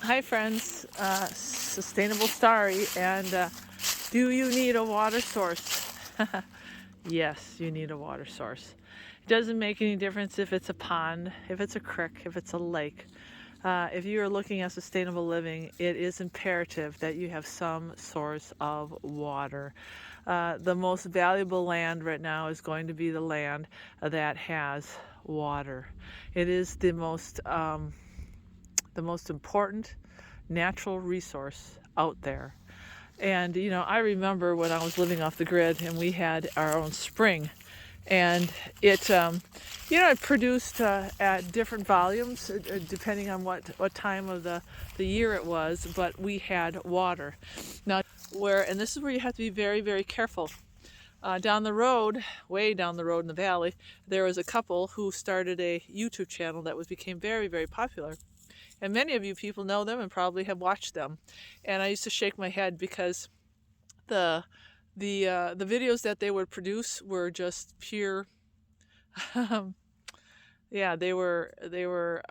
Hi friends, Sustainable Starry, and do you need a water source? Yes, you need a water source. It doesn't make any difference if it's a pond, if it's a creek, if it's a lake. If you are looking at sustainable living, it is imperative that you have some source of water. The most valuable land right now is going to be the land that has water. It is the most important natural resource out there. And I remember when I was living off the grid and we had our own spring, and it produced at different volumes depending on what time of the year it was, but we had water. Now, and this is where you have to be very, very careful. Down the road, way down the road in the valley, there was a couple who started a YouTube channel that became very, very popular. And many of you people know them and probably have watched them. And I used to shake my head because the videos that they would produce were just pure. Yeah, they were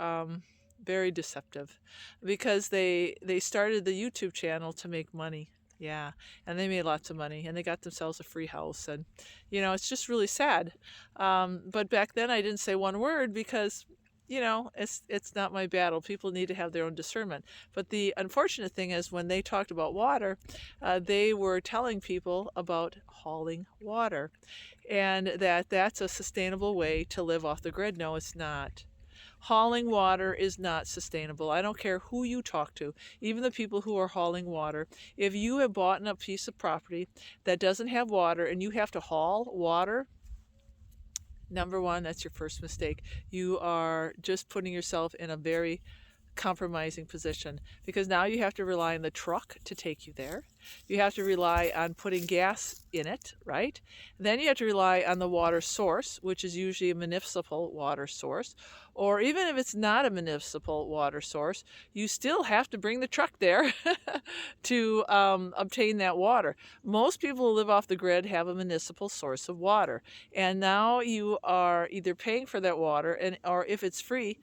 very deceptive, because they started the YouTube channel to make money. Yeah, and they made lots of money, and they got themselves a free house, and it's just really sad. But back then I didn't say one word because it's not my battle. People need to have their own discernment. But the unfortunate thing is, when they talked about water, they were telling people about hauling water, and that's a sustainable way to live off the grid. No, it's not. Hauling water is not sustainable. I don't care who you talk to, even the people who are hauling water. If you have bought a piece of property that doesn't have water and you have to haul water, number one, that's your first mistake. You are just putting yourself in a very compromising position, because now you have to rely on the truck to take you there. You have to rely on putting gas in it, right? Then you have to rely on the water source, which is usually a municipal water source. Or even if it's not a municipal water source, you still have to bring the truck there to obtain that water. Most people who live off the grid have a municipal source of water, and now you are either paying for that water, or if it's free.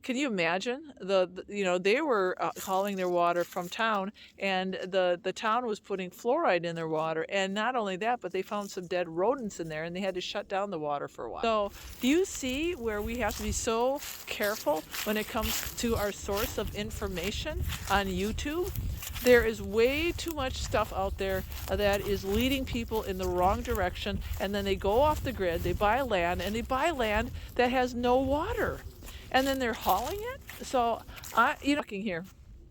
Can you imagine they were hauling their water from town, and the town was putting fluoride in their water, and not only that, but they found some dead rodents in there, and they had to shut down the water for a while. So do you see where we have to be so careful when it comes to our source of information on YouTube? There is way too much stuff out there that is leading people in the wrong direction, and then they go off the grid, they buy land, and they buy land that has no water. And then they're hauling it. So talking here.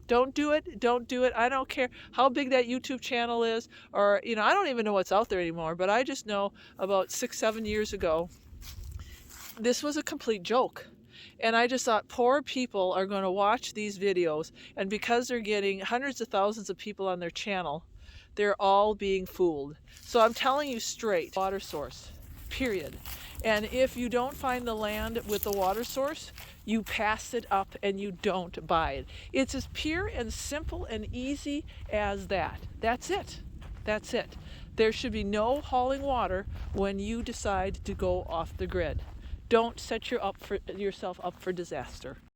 Don't do it. Don't do it. I don't care how big that YouTube channel is, or I don't even know what's out there anymore. But I just know about 6-7 years ago, this was a complete joke. And I just thought, poor people are going to watch these videos, and because they're getting hundreds of thousands of people on their channel, they're all being fooled. So I'm telling you straight, water source, period. And if you don't find the land with the water source, you pass it up and you don't buy it. It's as pure and simple and easy as that. That's it. That's it. There should be no hauling water when you decide to go off the grid. Don't set yourself up for disaster.